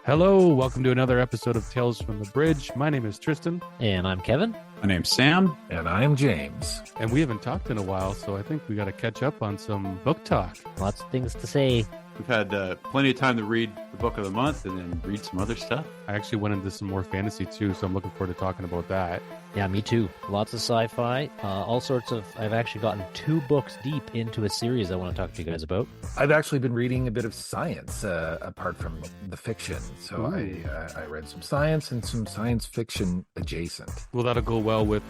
Hello, welcome to another episode of Tales from the Bridge. My name is Tristan, And I'm Kevin. My name's Sam. And I'm James. and we haven't talked in a while, so I think we got to catch up on some book talk. Lots of things to say. We've had plenty of time to read the book of the month and then read some other stuff. I actually went into some more fantasy too, so I'm looking forward to talking about that. Yeah, me too. Lots of sci-fi. All sorts of... I've actually gotten 2 books deep into a series I want to talk to you guys about. I've actually been reading a bit of science apart from the fiction. So I read some science and some science fiction adjacent. Well, that'll go well with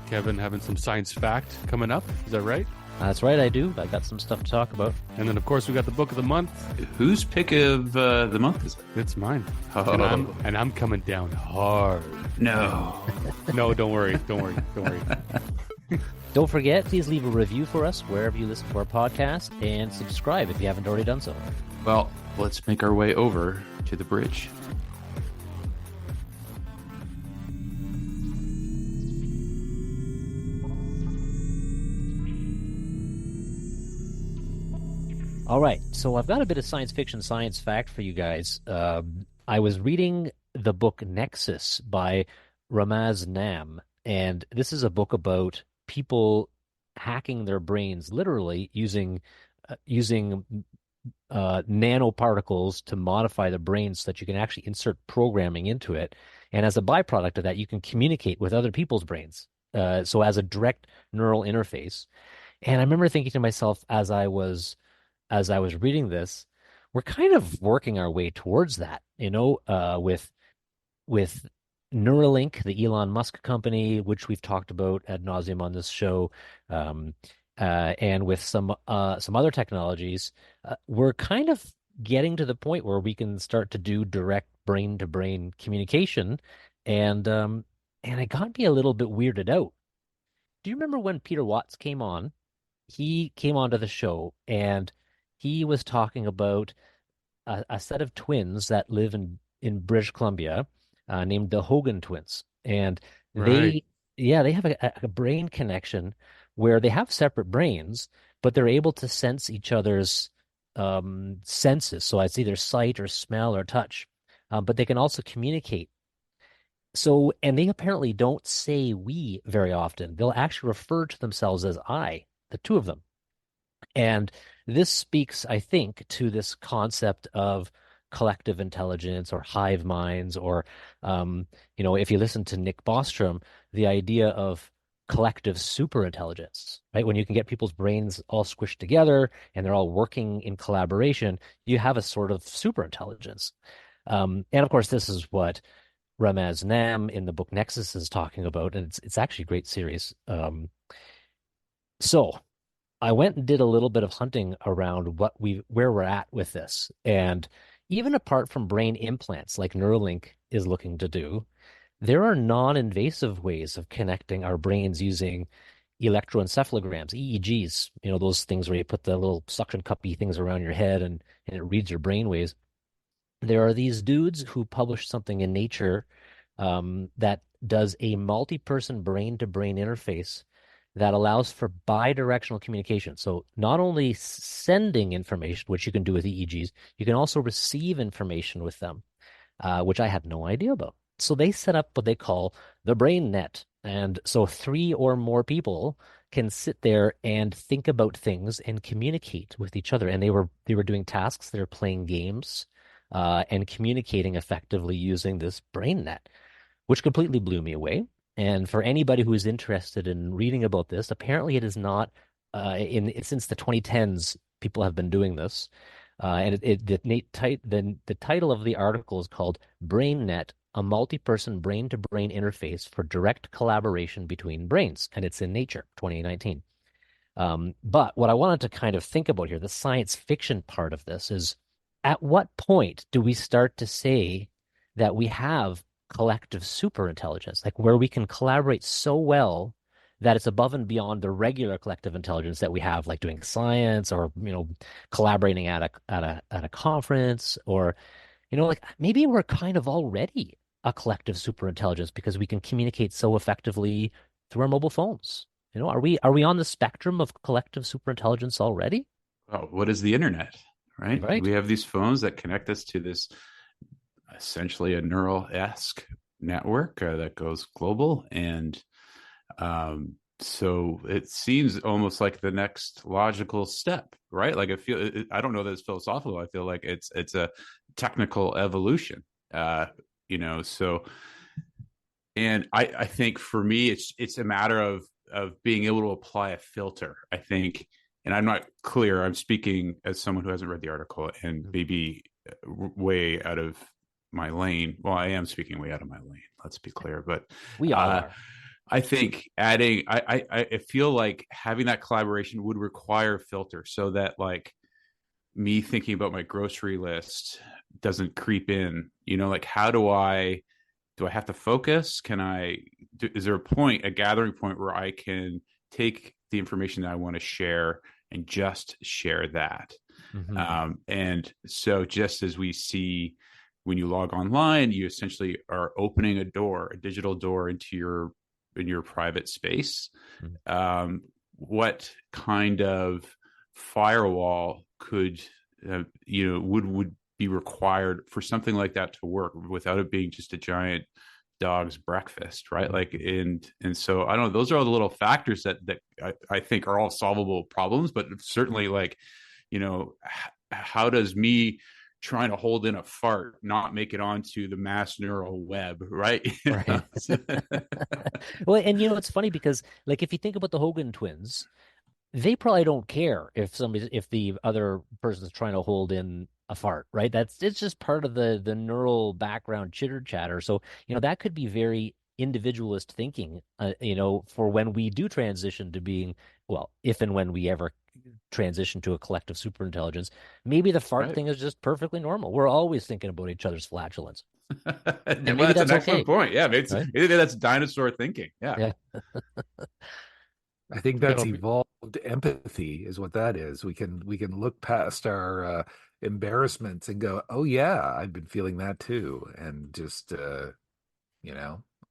Kevin having some science fact coming up. Is that right? That's right, I do. I got some stuff to talk about. And then, of course, we got the book of the month. Whose pick of the month is it? It's mine. Oh. And I'm coming down hard. No. No, don't worry. Don't worry. Don't worry. Don't forget, please leave a review for us wherever you listen to our podcast, and subscribe if you haven't already done so. Well, let's make our way over to the bridge. All right, so I've got a bit of science fiction, science fact for you guys. I was reading the book Nexus by Ramaz Nam, and this is a book about people hacking their brains, literally using nanoparticles to modify the brain so that you can actually insert programming into it. And as a byproduct of that, you can communicate with other people's brains. So as a direct neural interface. And I remember thinking to myself as I was reading this, we're kind of working our way towards that, with Neuralink, the Elon Musk company, which we've talked about ad nauseum on this show, and with some other technologies, we're kind of getting to the point where we can start to do direct brain-to-brain communication, and it got me a little bit weirded out. Do you remember when Peter Watts came on? He came onto the show, and he was talking about a set of twins that live in British Columbia, named the Hogan twins. And Right. they have a brain connection where they have separate brains, but they're able to sense each other's senses. So it's either sight or smell or touch, but they can also communicate. So, and they apparently don't say we very often. They'll actually refer to themselves as I, the two of them. And this speaks, I think, to this concept of collective intelligence or hive minds, or, if you listen to Nick Bostrom, the idea of collective superintelligence, right? When you can get people's brains all squished together and they're all working in collaboration, you have a sort of superintelligence. And of course, this is what Ramaz Nam in the book Nexus is talking about, and it's actually a great series. So I went and did a little bit of hunting around where we're at with this. And even apart from brain implants like Neuralink is looking to do, there are non-invasive ways of connecting our brains using electroencephalograms, EEGs, those things where you put the little suction cuppy things around your head and it reads your brain waves. There are these dudes who published something in Nature that does a multi-person brain-to-brain interface that allows for bidirectional communication. So not only sending information, which you can do with EEGs, you can also receive information with them, which I had no idea about. So they set up what they call the brain net. And so 3 or more people can sit there and think about things and communicate with each other. And they were doing tasks, they were playing games, and communicating effectively using this brain net, which completely blew me away. And for anybody who is interested in reading about this, apparently it is not since the 2010s, people have been doing this. And the title of the article is called BrainNet, a multi-person brain-to-brain interface for direct collaboration between brains. And it's in Nature, 2019. But what I wanted to kind of think about here, the science fiction part of this, is at what point do we start to say that we have collective superintelligence, like where we can collaborate so well that it's above and beyond the regular collective intelligence that we have, like doing science or collaborating at a conference, or like maybe we're kind of already a collective superintelligence because we can communicate so effectively through our mobile phones. Are we on the spectrum of collective superintelligence already? Oh, what is the internet, right? Right. We have these phones that connect us to this essentially a neural-esque network that goes global. And so it seems almost like the next logical step, right? Like I don't know that it's philosophical. I feel like it's a technical evolution, so, and I think for me, it's a matter of being able to apply a filter, I think. And I'm not clear. I'm speaking as someone who hasn't read the article and maybe way out of my lane. Well, I am speaking way out of my lane. Let's be clear. But We all are. I think adding, I feel like having that collaboration would require a filter so that, like, me thinking about my grocery list doesn't creep in. Like, how do I have to focus? Is there a gathering point where I can take the information that I want to share and just share that? And so just as we see when you log online, you essentially are opening a digital door into your private space. What kind of firewall could would be required for something like that to work without it being just a giant dog's breakfast, right? Like, and so I don't know, those are all the little factors that I think are all solvable problems, but certainly, like, how does me trying to hold in a fart not make it onto the mass neural web, right? Right. Well, and it's funny because, like, if you think about the Hogan twins, they probably don't care if the other person's trying to hold in a fart, right? It's just part of the neural background chitter chatter. So, that could be very individualist thinking, for when we do transition to being, well, if and when we ever transition to a collective superintelligence, maybe the fart Right. thing is just perfectly normal. We're always thinking about each other's flatulence. And maybe that's that's an excellent okay, point. Yeah, maybe right? that's dinosaur thinking. Yeah. I think that's It'll be- evolved empathy is what that is. We can look past our embarrassments and go, oh yeah, I've been feeling that too, and just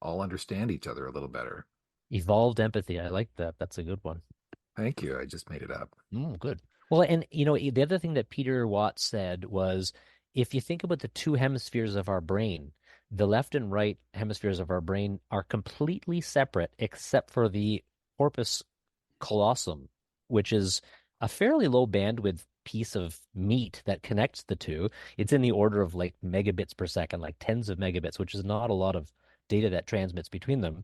all understand each other a little better. Evolved empathy. I like that. That's a good one. Thank you. I just made it up. Good. Well, and the other thing that Peter Watts said was, if you think about the two hemispheres of our brain, the left and right hemispheres of our brain are completely separate except for the corpus callosum, which is a fairly low bandwidth piece of meat that connects the two. It's in the order of like megabits per second, like tens of megabits, which is not a lot of data that transmits between them.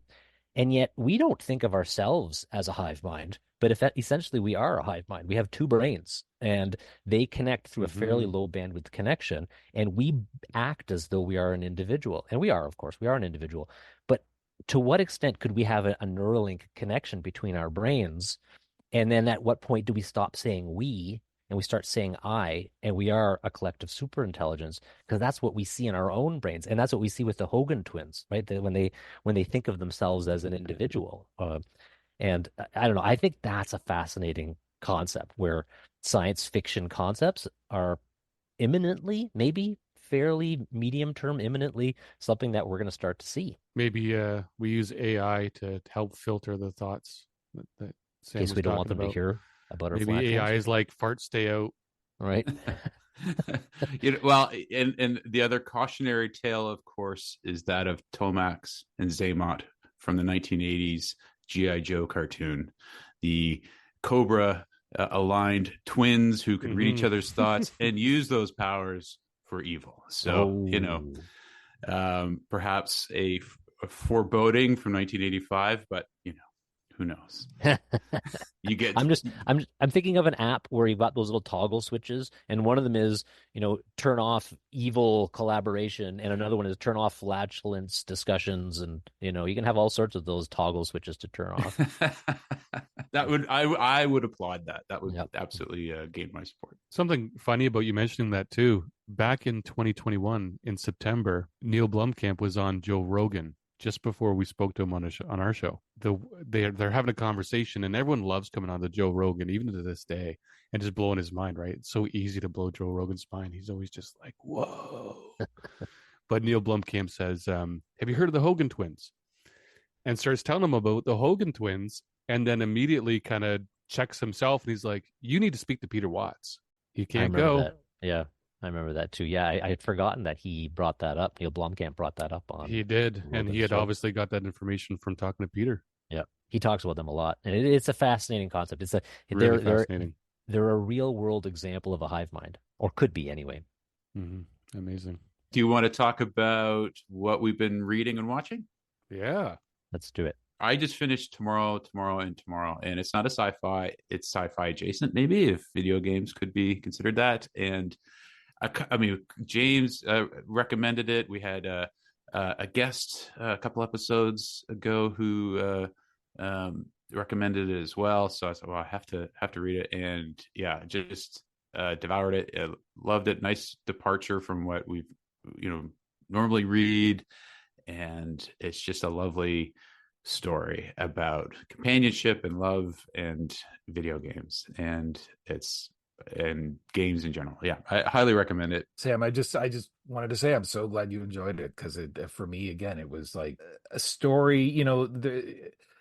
And yet we don't think of ourselves as a hive mind, but if essentially we are a hive mind. We have two brains and they connect through a fairly low bandwidth connection, and we act as though we are an individual. And we are, of course, we are an individual. But to what extent could we have a Neuralink connection between our brains? And then at what point do we stop saying we and we start saying I, and we are a collective superintelligence? Because that's what we see in our own brains, and that's what we see with the Hogan twins, right? When they think of themselves as an individual, and I don't know, I think that's a fascinating concept where science fiction concepts are imminently, maybe fairly medium term, imminently something that we're going to start to see. Maybe we use AI to help filter the thoughts that Sam In case was we don't want talking them to about. hear about our Maybe flatulence. AI is like fart, stay out. Right. Well, and the other cautionary tale, of course, is that of Tomax and Zaymot from the 1980s G.I. Joe cartoon. The Cobra aligned twins who could read each other's thoughts and use those powers for evil. So, perhaps a foreboding from 1985, but who knows? You get. I'm thinking of an app where you've got those little toggle switches, and one of them is, turn off evil collaboration, and another one is turn off flatulence discussions, and you can have all sorts of those toggle switches to turn off. I would applaud that. That would absolutely gain my support. Something funny about you mentioning that too. Back in 2021, in September, Neil Blomkamp was on Joe Rogan just before we spoke to him on our show. They're having a conversation, and everyone loves coming on to Joe Rogan, even to this day, and just blowing his mind, right? It's so easy to blow Joe Rogan's mind. He's always just like, whoa. But Neil Blomkamp says, have you heard of the Hogan twins? And starts telling him about the Hogan twins, and then immediately kind of checks himself, and he's like, you need to speak to Peter Watts. He can't go. That. Yeah. I remember that too. Yeah, I had forgotten that he brought that up. Neil Blomkamp brought that up He on did, and he Rogan's had show. obviously got that information from talking to Peter. Yeah, he talks about them a lot, and it's a fascinating concept. Really They're fascinating. they're a real world example of a hive mind, or could be anyway. Amazing. Do you want to talk about what we've been reading and watching? Yeah. Let's do it. I just finished Tomorrow, and it's not a sci-fi. It's sci-fi adjacent, maybe, if video games could be considered that. And I mean, James recommended it. We had a guest a couple episodes ago who recommended it as well. So I said, well, I have to read it, and yeah, just devoured it. Loved it. Nice departure from what we've normally read, and it's just a lovely story about companionship and love and video games and games in general. Yeah, I highly recommend it. Sam, I just wanted to say I'm so glad you enjoyed it, because for me, again, it was like a story.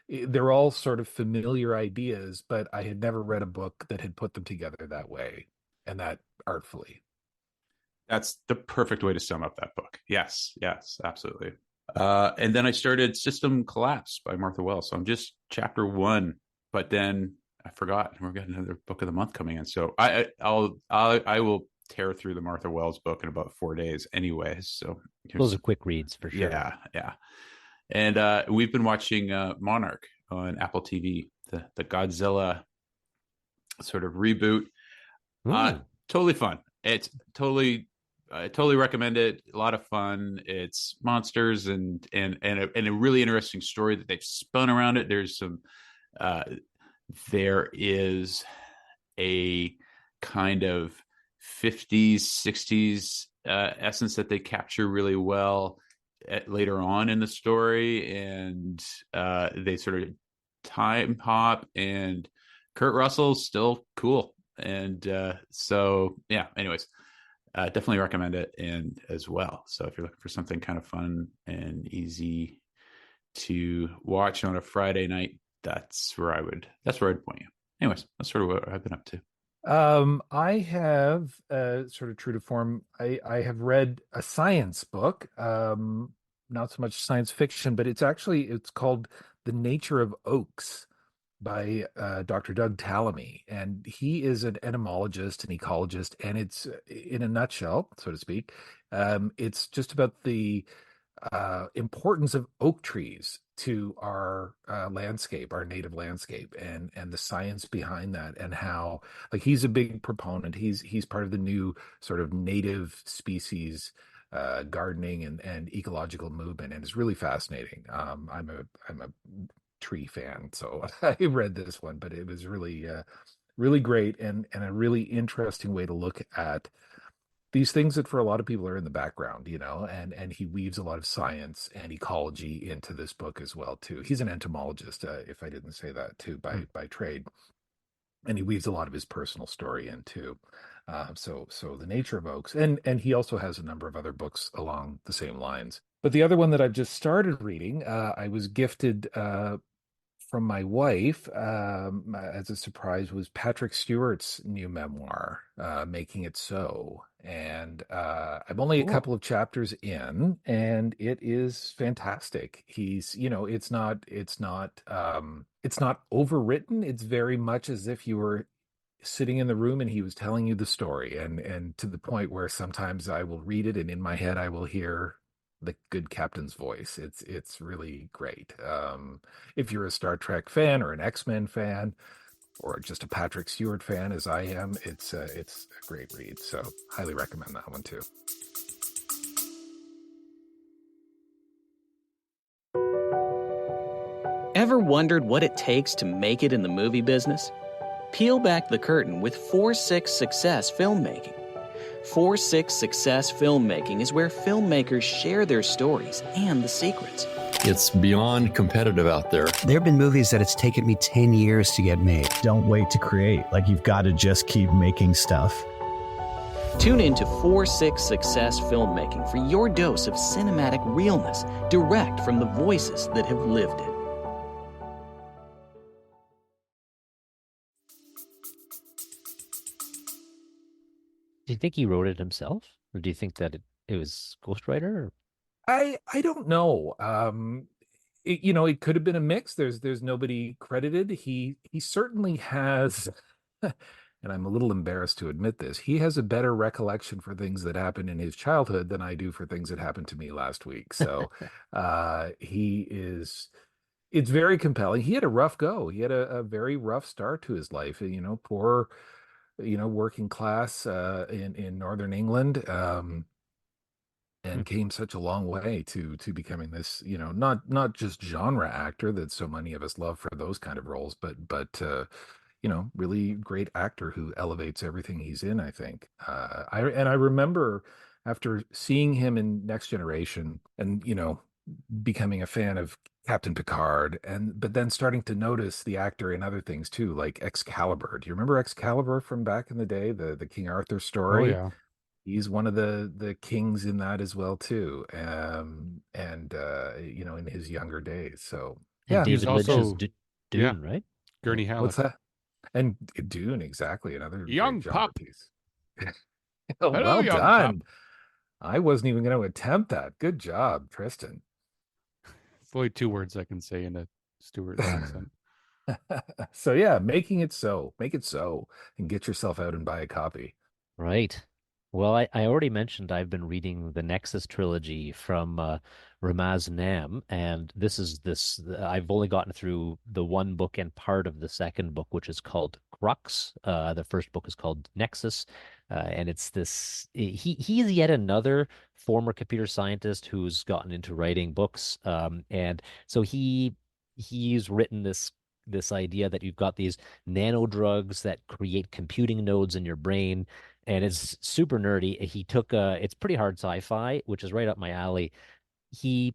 They're all sort of familiar ideas, but I had never read a book that had put them together that way and that artfully. That's the perfect way to sum up that book. Yes, absolutely. And then I started System Collapse by Martha Wells. So I'm just chapter 1, but then I forgot we've got another book of the month coming in. So I will tear through the Martha Wells book in about 4 days anyways. So Those are quick reads for sure. Yeah. And we've been watching Monarch on Apple TV, the Godzilla sort of reboot. Totally fun. I totally recommend it. A lot of fun. It's monsters and a really interesting story that they've spun around it. There is a kind of 50s, 60s essence that they capture really well later on in the story, and they sort of time hop, and Kurt Russell's still cool, and so yeah. Anyways, definitely recommend it, and as well. So if you're looking for something kind of fun and easy to watch on a Friday night, that's where I'd point you. Anyways, that's sort of what I've been up to. I have sort of true to form. I have read a science book, not so much science fiction, but it's called The Nature of Oaks by Dr. Doug Tallamy, and he is an entomologist and ecologist, and it's in a nutshell, so to speak. It's just about the importance of oak trees to our landscape, our native landscape, and the science behind that, and how, like, he's a big proponent. He's part of the new sort of native species gardening and ecological movement, and it's really fascinating. I'm a tree fan, so I read this one, but it was really really great, and a really interesting way to look at these things that for a lot of people are in the background, and he weaves a lot of science and ecology into this book as well too. He's an entomologist, if I didn't say that too, by trade, and he weaves a lot of his personal story into. So The Nature of Oaks, and he also has a number of other books along the same lines. But the other one that I've just started reading, I was gifted from my wife as a surprise, was Patrick Stewart's new memoir, Making It So. And I'm only a couple of chapters in, and it is fantastic. He's, it's not overwritten. It's very much as if you were sitting in the room and he was telling you the story, and to the point where sometimes I will read it and in my head I will hear the good captain's voice. It's really great. If you're a Star Trek fan or an X-Men fan, or just a Patrick Stewart fan as I am, it's a great read. So highly recommend that one too. Ever wondered what it takes to make it in the movie business? Peel back the curtain with 4-6 Success Filmmaking. 4-6 Success Filmmaking is where filmmakers share their stories and the secrets. It's beyond competitive out there. There have been movies that it's taken me 10 years to get made. Don't wait to create. Like, you've got to just keep making stuff. Tune in to 4-6 Success Filmmaking for your dose of cinematic realness, direct from the voices that have lived it. Do you think he wrote it himself, or do you think that it was ghostwriter? Or... I don't know. It could have been a mix. There's nobody credited. He certainly has, and I'm a little embarrassed to admit this. He has a better recollection for things that happened in his childhood than I do for things that happened to me last week. So, he is. It's very compelling. He had a rough go. He had a very rough start to his life. Poor, working class in Northern England. And came such a long way to becoming this, not just genre actor that so many of us love for those kind of roles, but really great actor who elevates everything he's in, I think. I remember after seeing him in Next Generation and, becoming a fan of Captain Picard, but then starting to notice the actor in other things too, like Excalibur. Do you remember Excalibur from back in the day, the King Arthur Oh story? yeah. He's one of the kings in that as well too, and in his younger days. So And yeah, He was David Lynch's also, yeah, Dune, right? Gurney what's Halleck. that? And Dune, exactly, another great Young genre pup. piece. Oh, Hello, well young pup. done. I wasn't even going to attempt that. Good job, Tristan. It's only two words I can say in a Stewart accent. So yeah, making it so, make it so, and get yourself out and buy a copy. Right. Well, I already mentioned I've been reading the Nexus trilogy from Ramaz Nam, and I've only gotten through the one book and part of the second book, which is called Crux. The first book is called Nexus, and it's this. He's yet another former computer scientist who's gotten into writing books, and so he's written this idea that you've got these nano drugs that create computing nodes in your brain, and it's super nerdy. He took it's pretty hard sci-fi, which is right up my alley. He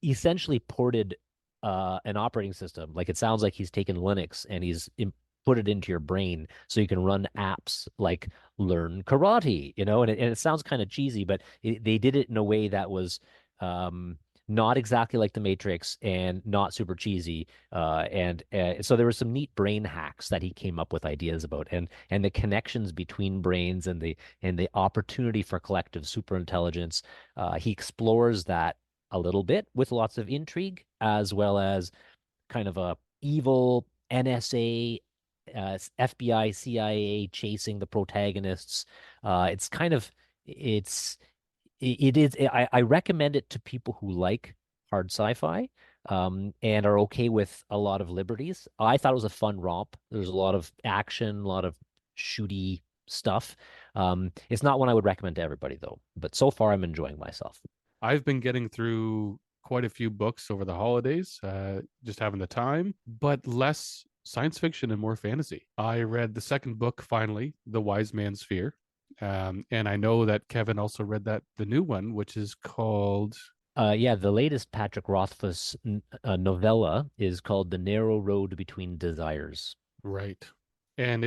essentially ported an operating system. Like, it sounds like he's taken Linux and put it into your brain so you can run apps like learn karate, and it sounds kind of cheesy, but they did it in a way that was um, not exactly like the Matrix and not super cheesy. And so there were some neat brain hacks that he came up with ideas about, and the connections between brains and the opportunity for collective superintelligence. He explores that a little bit with lots of intrigue, as well as kind of a evil NSA, FBI, CIA chasing the protagonists. It's kind of it's it is. I recommend it to people who like hard sci-fi, and are okay with a lot of liberties. I thought it was a fun romp. There's a lot of action, a lot of shooty stuff. It's not one I would recommend to everybody though, but so far I'm enjoying myself. I've been getting through quite a few books over the holidays, just having the time, but less science fiction and more fantasy. I read the second book finally, The Wise Man's Fear. And I know that Kevin also read the new one, which is called. Yeah, the latest Patrick Rothfuss novella is called The Narrow Road Between Desires. Right. And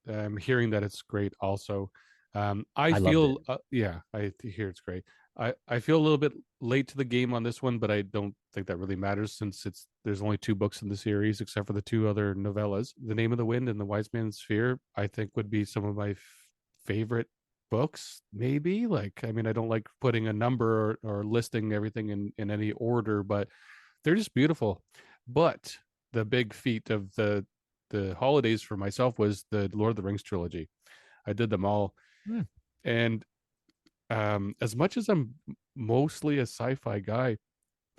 I'm hearing that it's great also. I I loved feel, it. yeah, I hear it's great. I feel a little bit late to the game on this one, but I don't think that really matters since there's only two books in the series except for the two other novellas. The Name of the Wind and The Wise Man's Fear, I think, would be some of my favorite books, maybe. Like, I mean, I don't like putting a number or listing everything in any order, but they're just beautiful. But the big feat of the holidays for myself was the Lord of the Rings trilogy. I did them all. And as much as I'm mostly a sci-fi guy,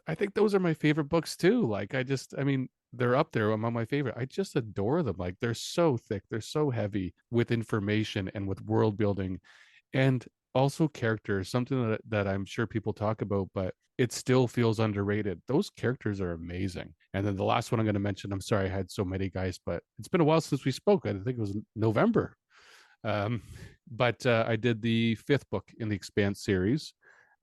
I think those are my favorite books too. Like, I mean, they're up there among my favorite. I just adore them. Like, they're so thick, they're so heavy with information and with world building, and also characters. Something that I'm sure people talk about, but it still feels underrated. Those characters are amazing. And then the last one I'm going to mention. I'm sorry I had so many guys, but it's been a while since we spoke. I think it was November. Um, but I did the fifth book in the Expanse series,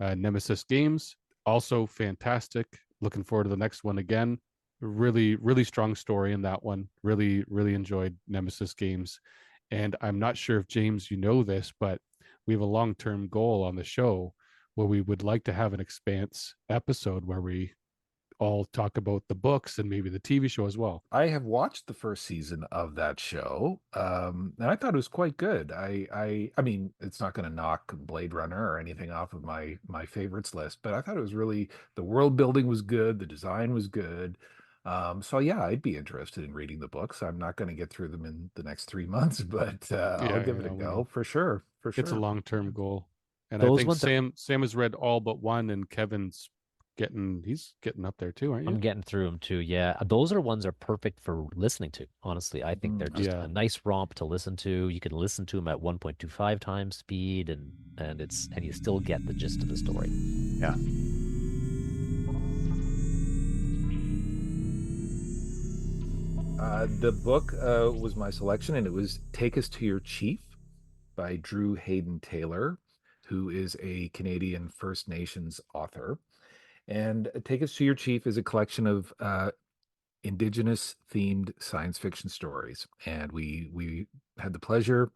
Nemesis Games. Also fantastic. Looking forward to the next one again. Really, really strong story in that one. Really, really enjoyed Nemesis Games. And I'm not sure if, James, you know this, but we have a long-term goal on the show where we would like to have an Expanse episode where we all talk about the books and maybe the TV show as well. I have watched the first season of that show, and I thought it was quite good. I mean, it's not going to knock Blade Runner or anything off of my favorites list, but I thought it was really, the world building was good, the design was good. So yeah, I'd be interested in reading the books. I'm not going to get through them in the next 3 months, but I'll give it a We go know. for sure. For It's a sure. long-term goal. And I Those think ones are, Sam has read all but one, and he's getting up there too, aren't I'm you? getting through them too. Yeah, those are ones are perfect for listening to. Honestly, I think they're just Yeah. a nice romp to listen to. You can listen to them at 1.25 times speed, and you still get the gist of the story. Yeah. The book was my selection, and it was Take Us to Your Chief by Drew Hayden Taylor, who is a Canadian First Nations author. And Take Us to Your Chief is a collection of Indigenous themed science fiction stories. And we had the pleasure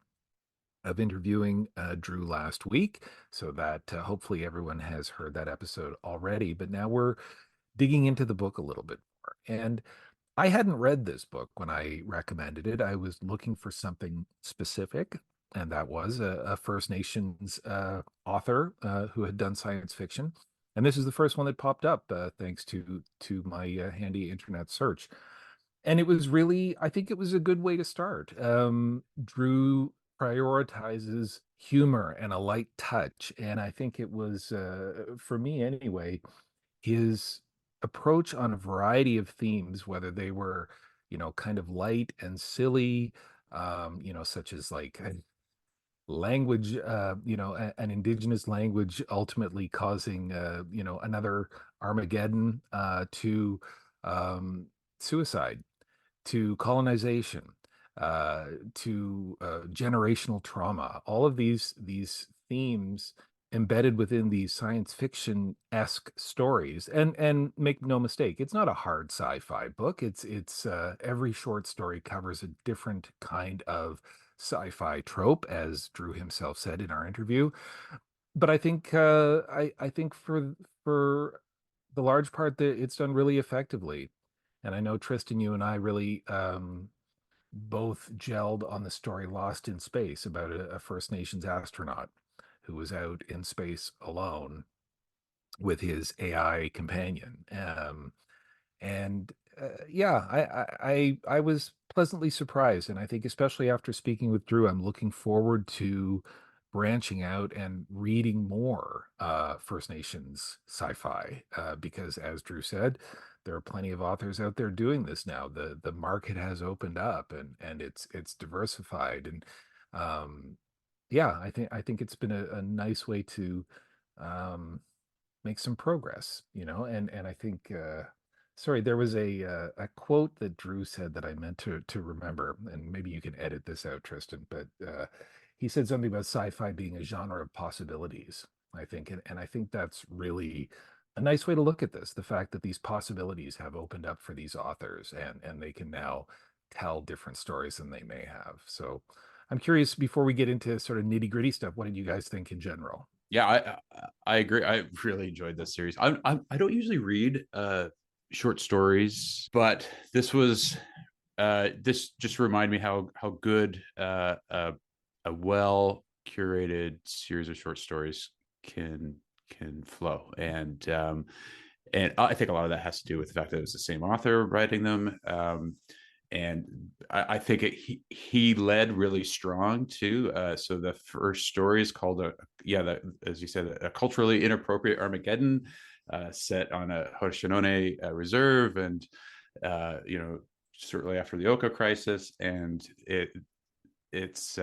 of interviewing Drew last week, so that hopefully everyone has heard that episode already. But now we're digging into the book a little bit more. And I hadn't read this book when I recommended it. I was looking for something specific, and that was a First Nations author who had done science fiction. And this is the first one that popped up, thanks to my handy internet search. And it was really, I think it was a good way to start. Drew prioritizes humor and a light touch, and I think it was, for me anyway, his approach on a variety of themes, whether they were, kind of light and silly, such as like language, an indigenous language ultimately causing, another Armageddon, to um, suicide, to colonization, to generational trauma. All of these themes embedded within these science fiction-esque stories. And make no mistake, it's not a hard sci-fi book. It's every short story covers a different kind of sci-fi trope, as Drew himself said in our interview. But I think I think for the large part that it's done really effectively. And I know Tristan, you and I really both gelled on the story Lost in Space, about a First Nations astronaut who was out in space alone with his AI companion. And yeah, I was pleasantly surprised, and I think especially after speaking with Drew, I'm looking forward to branching out and reading more First Nations sci-fi, because as Drew said, there are plenty of authors out there doing this now. The market has opened up, and it's diversified, and yeah, I think it's been a nice way to um, make some progress, and I think sorry, there was a quote that Drew said that I meant to remember, and maybe you can edit this out, Tristan, but he said something about sci-fi being a genre of possibilities, I think, and I think that's really a nice way to look at this, the fact that these possibilities have opened up for these authors, and they can now tell different stories than they may have. So I'm curious, before we get into sort of nitty-gritty stuff, what did you guys think in general? Yeah, I agree. I really enjoyed this series. I don't usually read short stories, but this just reminded me how good a well curated series of short stories can flow, and I think a lot of that has to do with the fact that it was the same author writing them. And I think he led really strong too. So the first story is called as you said, a culturally inappropriate Armageddon, set on a Haudenosaunee reserve, and shortly after the Oka crisis, and it's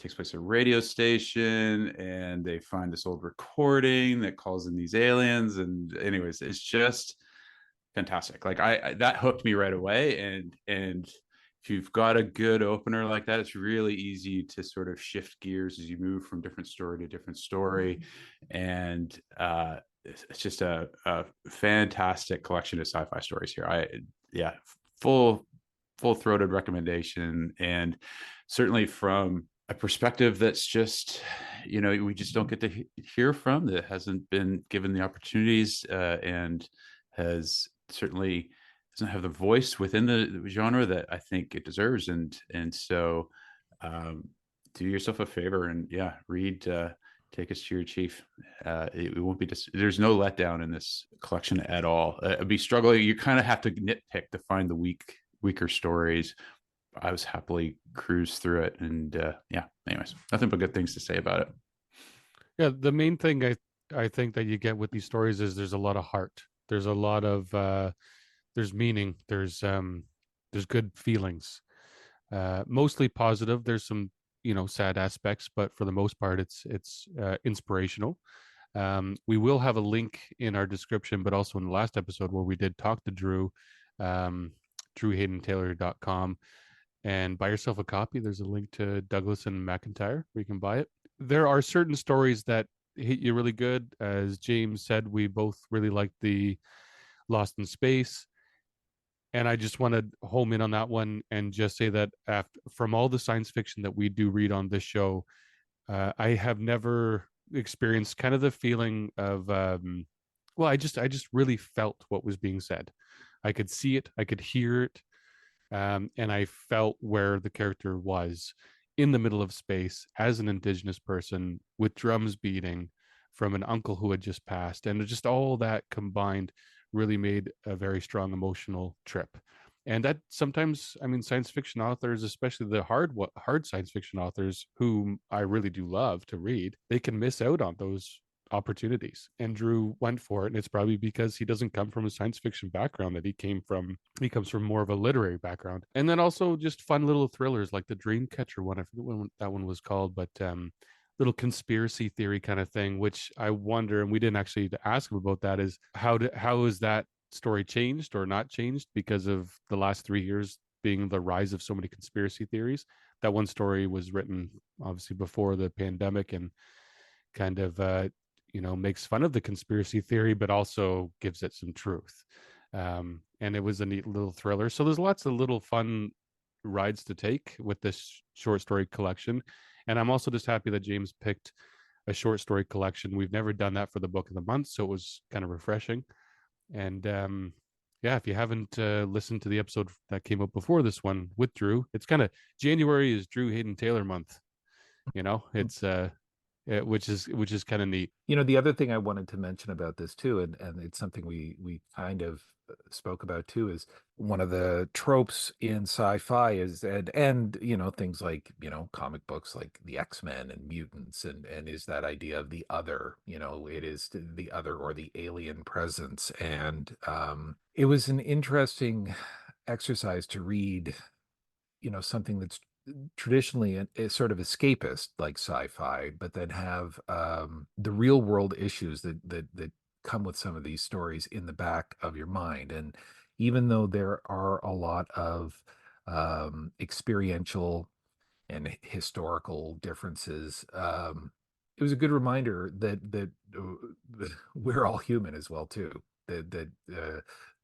takes place at a radio station, and they find this old recording that calls in these aliens, and anyways, it's just fantastic. Like I that hooked me right away, and if you've got a good opener like that, it's really easy to sort of shift gears as you move from different story to different story, and it's just a fantastic collection of sci-fi stories here. Yeah, full throated recommendation, and certainly from a perspective that's just we just don't get to hear from, that hasn't been given the opportunities, and has certainly doesn't have the voice within the genre that I think it deserves. And so do yourself a favor and read Take Us to Your Chief. It won't be there's no letdown in this collection at all. It'd be struggling. You kind of have to nitpick to find the weaker stories. I was happily cruised through it, and anyways, nothing but good things to say about it. Yeah, the main thing I think that you get with these stories is there's a lot of heart. There's a lot of there's meaning. There's good feelings. Mostly positive. There's some sad aspects, but for the most part, it's inspirational. We will have a link in our description, but also in the last episode where we did talk to Drew, DrewHaydenTaylor.com, and buy yourself a copy. There's a link to Douglas and McIntyre where you can buy it. There are certain stories that hit you really good. As James said, we both really liked the Lost in Space. And I just want to home in on that one and just say that from all the science fiction that we do read on this show, I have never experienced kind of the feeling of, I just really felt what was being said. I could see it, I could hear it, and I felt where the character was in the middle of space as an indigenous person with drums beating from an uncle who had just passed. And just all that combined really made a very strong emotional trip. And that sometimes, I mean, science fiction authors, especially the hard science fiction authors, whom I really do love to read, they can miss out on those opportunities. And Drew went for it, and it's probably because he doesn't come from a science fiction background that he comes from more of a literary background. And then also just fun little thrillers like the Dreamcatcher one. I forget what that one was called, but little conspiracy theory kind of thing, which I wonder, and we didn't actually ask him about that, is how is that story changed or not changed because of the last 3 years being the rise of so many conspiracy theories. That one story was written obviously before the pandemic and kind of makes fun of the conspiracy theory, but also gives it some truth. And it was a neat little thriller. So there's lots of little fun rides to take with this short story collection. And I'm also just happy that James picked a short story collection. We've never done that for the book of the month, so it was kind of refreshing. And if you haven't listened to the episode that came up before this one with Drew, it's kind of January is Drew Hayden Taylor month. It's which is kind of neat. The other thing I wanted to mention about this too, and it's something we kind of spoke about too, is one of the tropes in sci-fi is and things like comic books like the X-Men and mutants and is that idea of the other. It is the other or the alien presence, and it was an interesting exercise to read something that's traditionally a sort of escapist like sci-fi, but then have the real world issues that come with some of these stories in the back of your mind. And even though there are a lot of experiential and historical differences, it was a good reminder that we're all human as well too. That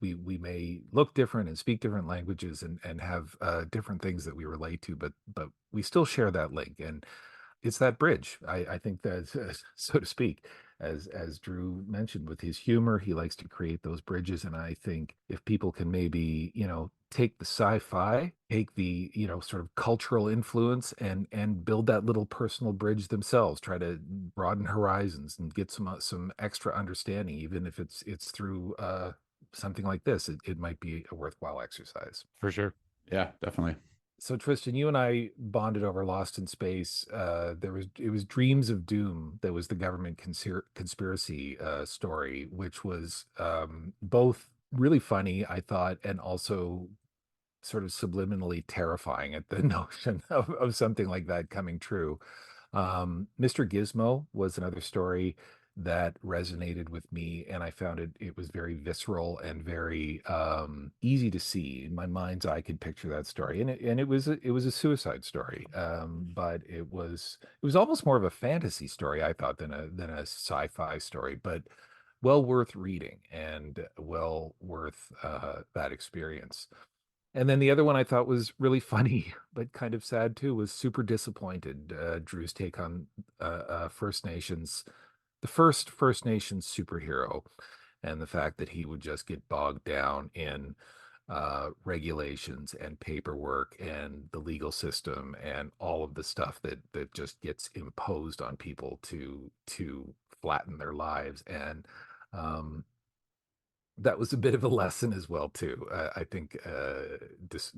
we may look different and speak different languages and have different things that we relate to, but we still share that link, and it's that bridge. I think that so to speak, as Drew mentioned, with his humor, he likes to create those bridges, and I think if people can maybe take the sci-fi, take the sort of cultural influence, and build that little personal bridge themselves, try to broaden horizons and get some extra understanding, even if it's through something like this, it might be a worthwhile exercise. For sure. Yeah, definitely. So Tristan, you and I bonded over Lost in Space. It was Dreams of Doom that was the government conspiracy story, which was both really funny, I thought, and also sort of subliminally terrifying at the notion of something like that coming true. Mr. Gizmo was another story that resonated with me, and I found it was very visceral and very easy to see. In my mind's eye, I could picture that story, and it was a suicide story, but it was almost more of a fantasy story, I thought, than a sci-fi story, but well worth reading and well worth that experience. And then the other one I thought was really funny, but kind of sad too, was Super Disappointed, Drew's take on First Nations, the first First Nations superhero. and the fact that he would just get bogged down in regulations and paperwork and the legal system and all of the stuff that just gets imposed on people to flatten their lives. And that was a bit of a lesson as well too. I think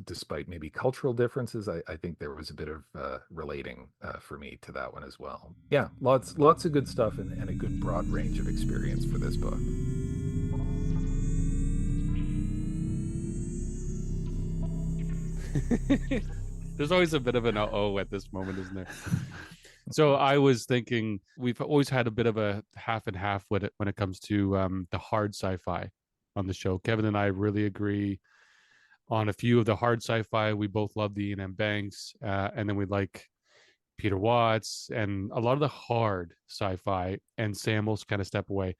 despite maybe cultural differences, I think there was a bit of relating for me to that one as well. Yeah, lots of good stuff and a good broad range of experience for this book. There's always a bit of an uh-oh at this moment, isn't there? So I was thinking we've always had a bit of a half and half when it comes to the hard sci-fi on the show. Kevin and I really agree on a few of the hard sci-fi. We both love the Ian M. Banks, and then we like Peter Watts and a lot of the hard sci-fi. And Sam will kind of step away.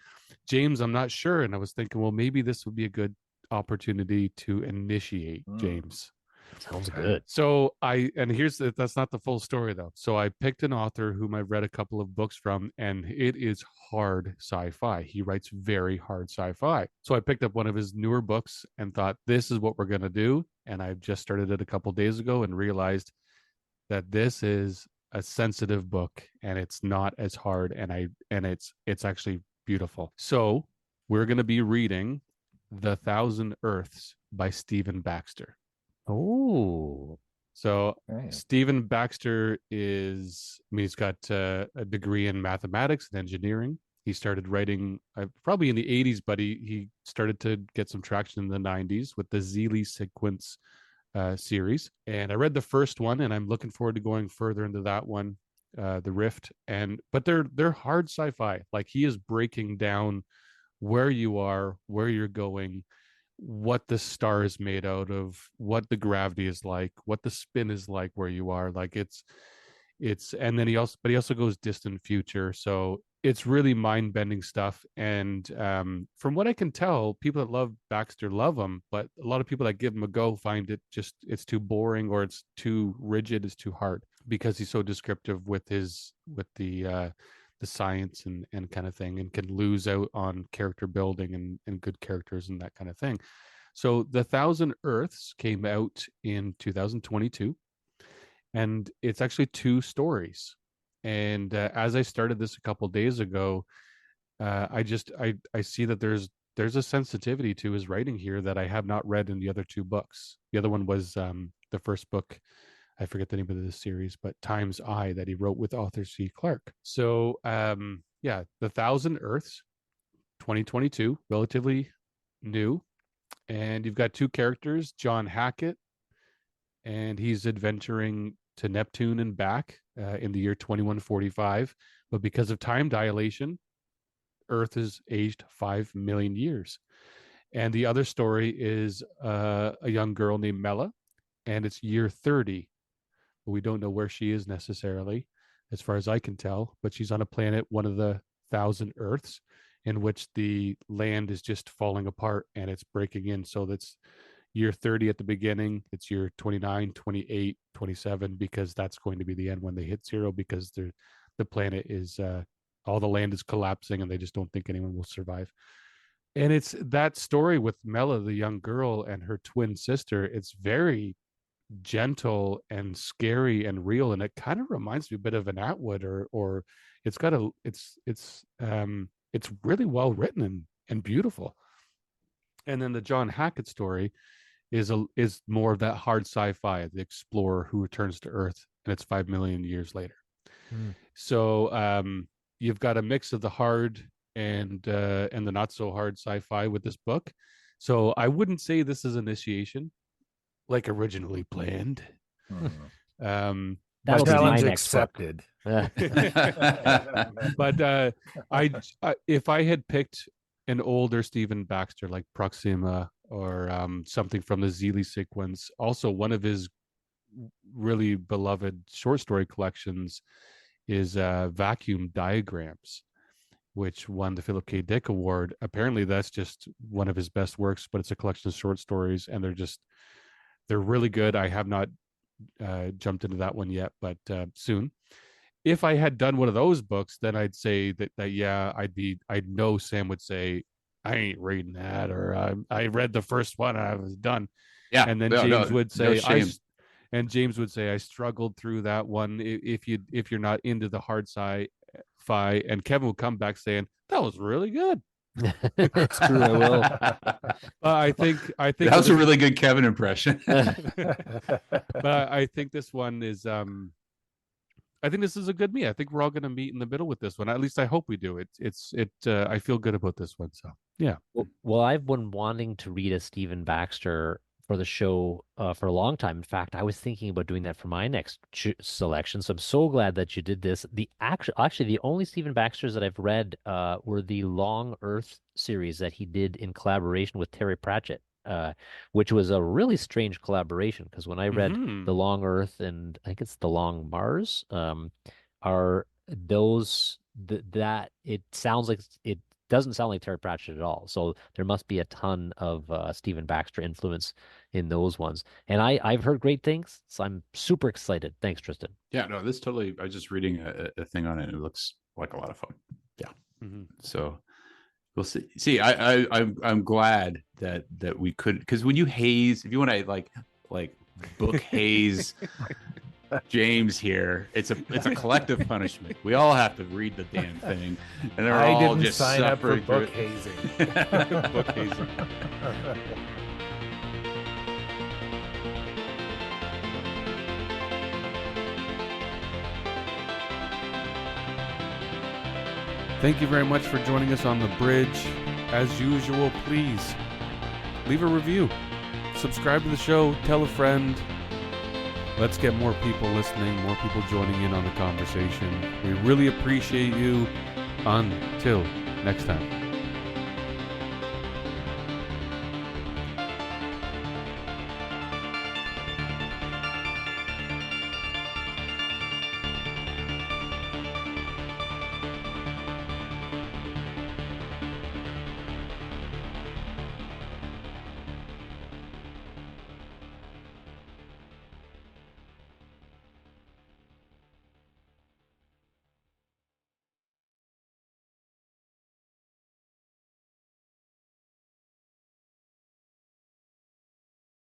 James, I'm not sure, and I was thinking, well, maybe this would be a good opportunity to initiate James. Sounds good. So that's not the full story though. So I picked an author whom I've read a couple of books from, and it is hard sci-fi. He writes very hard sci-fi. So I picked up one of his newer books and thought, this is what we're going to do. And I just started it a couple of days ago and realized that this is a sensitive book and it's not as hard, and it's actually beautiful. So we're going to be reading The Thousand Earths by Stephen Baxter. Oh, so Nice. Stephen Baxter he's got a degree in mathematics and engineering. He started writing probably in the 80s, but he started to get some traction in the 90s with the Zeely Sequence series. And I read the first one, and I'm looking forward to going further into that one, The Rift. But they're hard sci-fi. Like, he is breaking down where you are, where you're going, what the star is made out of, what the gravity is like, what the spin is like where you are. Like, it's and then he also goes distant future. So it's really mind-bending stuff. And from what I can tell, people that love Baxter love him, but a lot of people that give him a go find it's too boring, or it's too rigid, it's too hard, because he's so descriptive with the science and kind of thing, and can lose out on character building and good characters and that kind of thing. So The Thousand Earths came out in 2022, and it's actually 2 stories. And as I started this a couple days ago, I see that there's a sensitivity to his writing here that I have not read in the other 2 books. The other one was the first book, I forget the name of the series, but Times I, that he wrote with Arthur C. Clarke. So, The Thousand Earths, 2022, relatively new. And you've got 2 characters, John Hackett, and he's adventuring to Neptune and back in the year 2145. But because of time dilation, Earth is aged 5 million years. And the other story is a young girl named Mela, and it's year 30. We don't know where she is necessarily, as far as I can tell, but she's on a planet, one of the 1,000 Earths, in which the land is just falling apart and it's breaking in. So that's year 30 at the beginning. It's year 29, 28, 27, because that's going to be the end when they hit 0, because the planet is, all the land is collapsing and they just don't think anyone will survive. And it's that story with Mela, the young girl, and her twin sister. It's very gentle and scary and real, and it kind of reminds me a bit of an Atwood, or it's really well written and beautiful. And then the John Hackett story is more of that hard sci-fi, the explorer who returns to Earth, and it's 5 million years later. So you've got a mix of the hard and the not so hard sci-fi with this book. So I wouldn't say this is initiation like originally planned. that'll be my Challenge next book. accepted. But if I had picked an older Stephen Baxter, like Proxima, or something from the Zeely Sequence, also one of his really beloved short story collections is Vacuum Diagrams, which won the Philip K. Dick Award. Apparently that's just one of his best works, but it's a collection of short stories, and they're really good. I have not jumped into that one yet, but soon. If I had done one of those books, then I'd say that yeah, I'd know Sam would say, I ain't reading that, or I read the first one and I was done. Yeah, And then James would say, James would say, I struggled through that one. If you're not into the hard sci-fi, and Kevin would come back saying that was really good. It's true, I will. I think that was a really good Kevin impression. But I think this one is. I think this is a good meet. I think we're all going to meet in the middle with this one. At least I hope we do. I feel good about this one. So yeah. Well, I've been wanting to read a Stephen Baxter for the show for a long time. In fact, I was thinking about doing that for my next selection. So I'm so glad that you did this. Actually, the only Stephen Baxters that I've read were the Long Earth series that he did in collaboration with Terry Pratchett, which was a really strange collaboration. Because when I read the Long Earth and I think it's the Long Mars, are those that it sounds like it doesn't sound like Terry Pratchett at all. So there must be a ton of Stephen Baxter influence in those ones. And I've heard great things, so I'm super excited. Thanks, Tristan. Yeah, no, this totally. I was just reading a thing on it. It looks like a lot of fun. Yeah. So we'll see. See, I'm glad that we could, because when you haze, if you want to like book haze James here, it's a collective punishment. We all have to read the damn thing, and they're all didn't just sign up for suffering book through hazing. book hazing. Thank you very much for joining us on The Bridge. As usual, please leave a review, subscribe to the show, tell a friend. Let's get more people listening, more people joining in on the conversation. We really appreciate you. Until next time.